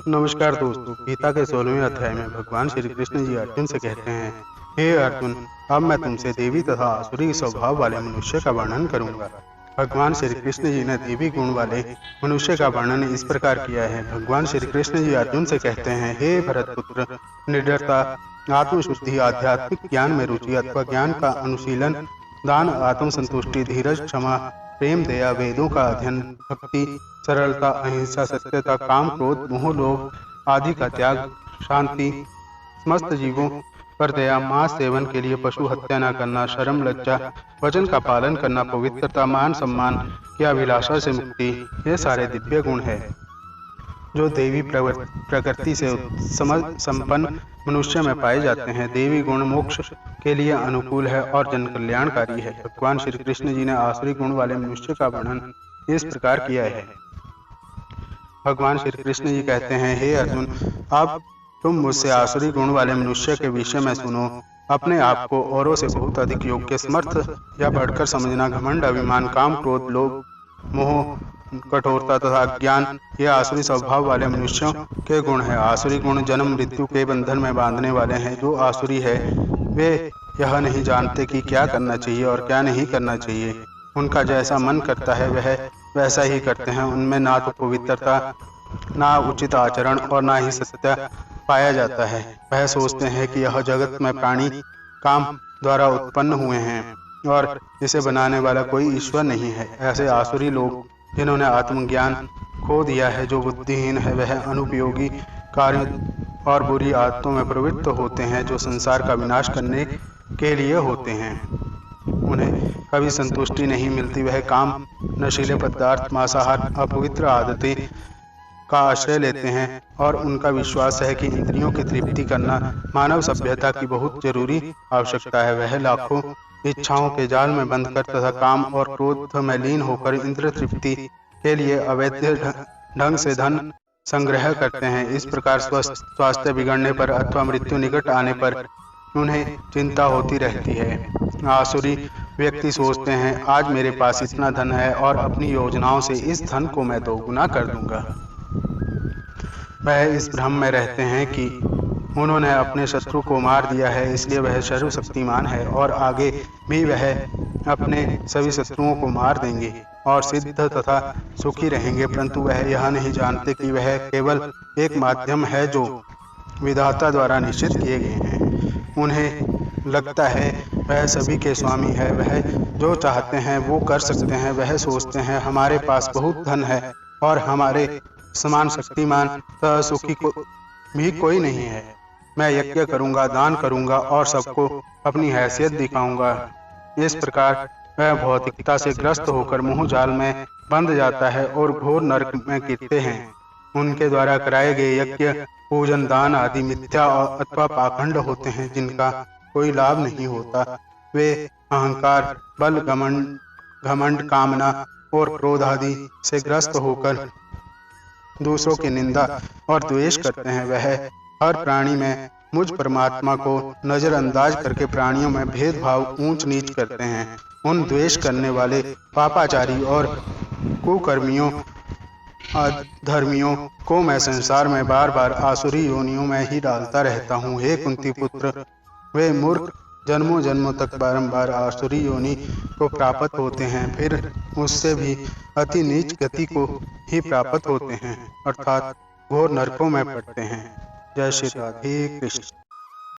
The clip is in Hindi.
नमस्कार दोस्तों। गीता के 16वें अध्याय में भगवान श्री कृष्ण जी अर्जुन से कहते हैं, हे अर्जुन, अब मैं तुमसे देवी तथा आसुरी स्वभाव वाले मनुष्य का वर्णन करूंगा। भगवान श्री कृष्ण जी ने देवी गुण वाले मनुष्य का वर्णन इस प्रकार किया है। भगवान श्री कृष्ण जी अर्जुन से कहते हैं, हे भरत पुत्र, निडरता, आत्मशुद्धि, आध्यात्मिक ज्ञान में रुचि अथवा ज्ञान का अनुशीलन, दान, आत्मसंतुष्टि, धीरज, क्षमा, प्रेम, दया, वेदों का अध्ययन, भक्ति, सरलता, अहिंसा, सत्यता, काम, क्रोध, मोह, लोभ आदि का त्याग, शांति, समस्त जीवों पर दया, मांस सेवन के लिए पशु हत्या न करना, शर्म, लज्जा, वचन का पालन करना, पवित्रता, मान सम्मान की अभिलाषा से मुक्ति, ये सारे दिव्य गुण है जो देवी प्रकृति से संपन्न मनुष्य में पाए जाते हैं। देवी गुण मोक्ष के लिए अनुकूल है और जन कल्याणकारी है। भगवान श्री कृष्ण जी ने आसुरी गुण वाले मनुष्य का वर्णन इस प्रकार किया है। भगवान श्री कृष्ण जी कहते हैं, हे अर्जुन, अब तुम मुझसे आसुरी गुण वाले मनुष्य के विषय में सुनो। अपने आप को औरों से बहुत अधिक योग्य, समर्थ या बढ़कर समझना, घमंड, अभिमान, काम, क्रोध, लोभ, मोह, कठोरता तथा ज्ञान, ये आसुरी स्वभाव वाले मनुष्यों के गुण हैं। आसुरी गुण जन्म मृत्यु के बंधन में बांधने वाले हैं। जो आसुरी है वे यह नहीं जानते कि क्या करना चाहिए और क्या नहीं करना चाहिए। उनका जैसा मन करता है वह वैसा ही करते हैं। उनमें ना तो पवित्रता, ना उचित आचरण और ना ही सत्य पाया जाता है। वह सोचते हैं कि यह जगत में प्राणी काम द्वारा उत्पन्न हुए हैं और इसे बनाने वाला कोई ईश्वर नहीं है। ऐसे आसुरी लोग जिन्होंने आत्मज्ञान खो दिया है, जो बुद्धिहीन है, वह अनुपयोगी कार्य और बुरी आदतों में प्रवृत्त होते हैं जो संसार का विनाश करने के लिए होते हैं। उन्हें कभी संतुष्टि नहीं मिलती। वह काम, नशीले पदार्थ, मांसाहार, अपवित्र आदतें का आश्रय लेते हैं और उनका विश्वास है कि इंद्रियों की तृप्ति करना मानव सभ्यता की बहुत जरूरी आवश्यकता है। वह लाखों इच्छाओं के जाल में बंधकर तथा काम और क्रोध में लीन होकर इंद्र तृप्ति के लिए अवैध ढंग से धन संग्रह करते हैं। इस प्रकार स्वास्थ्य बिगड़ने पर अथवा मृत्यु निकट आने पर उन्हें चिंता होती रहती है। आसुरी व्यक्ति सोचते हैं, आज मेरे पास इतना धन है और अपनी योजनाओं से इस धन को मैं दोगुना कर दूंगा। वह इस भ्रम में रहते हैं कि उन्होंने अपने शत्रु को मार दिया है, इसलिए वह सर्वशक्तिमान है और आगे भी वह अपने सभी शत्रुओं को मार देंगे और सिद्ध तथा सुखी रहेंगे। परंतु वह यह नहीं जानते कि वह केवल एक माध्यम है जो विधाता द्वारा निश्चित किए गए हैं। उन्हें लगता है वह सभी के स्वामी है, वह जो चाहते हैं वो कर सकते हैं। वह सोचते हैं, हमारे पास बहुत धन है और हमारे समान शक्तिमान तथा सुखी को भी कोई नहीं है। मैं यज्ञ करूंगा, दान करूंगा और सबको अपनी हैसियत दिखाऊंगा। इस प्रकार वह भौतिकता से ग्रस्त होकर मोह जाल में बंध जाता है और घोर नरक में गिरते हैं। उनके द्वारा कराए गए यज्ञ, पूजन, दान आदि मिथ्या अथवा पाखंड होते हैं जिनका कोई लाभ नहीं होता। वे अहंकार, बल, घमंड, कामना और क्रोध आदि से ग्रस्त होकर दूसरों की निंदा और द्वेष करते हैं। वह हर प्राणी में मुझ परमात्मा को नजरअंदाज करके प्राणियों में भेदभाव, ऊंच नीच करते हैं। उन द्वेष करने वाले पापाचारी और कुकर्मियों, अधर्मियों को मैं संसार में बार बार आसुरी योनियों में ही डालता रहता हूँ। हे कुंती पुत्र, वे मूर्ख जन्मों जन्मों तक बारंबार आसुरी योनि को प्राप्त होते हैं, फिर उससे भी अति नीच गति को ही प्राप्त होते हैं, अर्थात घोर नरकों में पड़ते हैं। जय श्री राधे कृष्ण।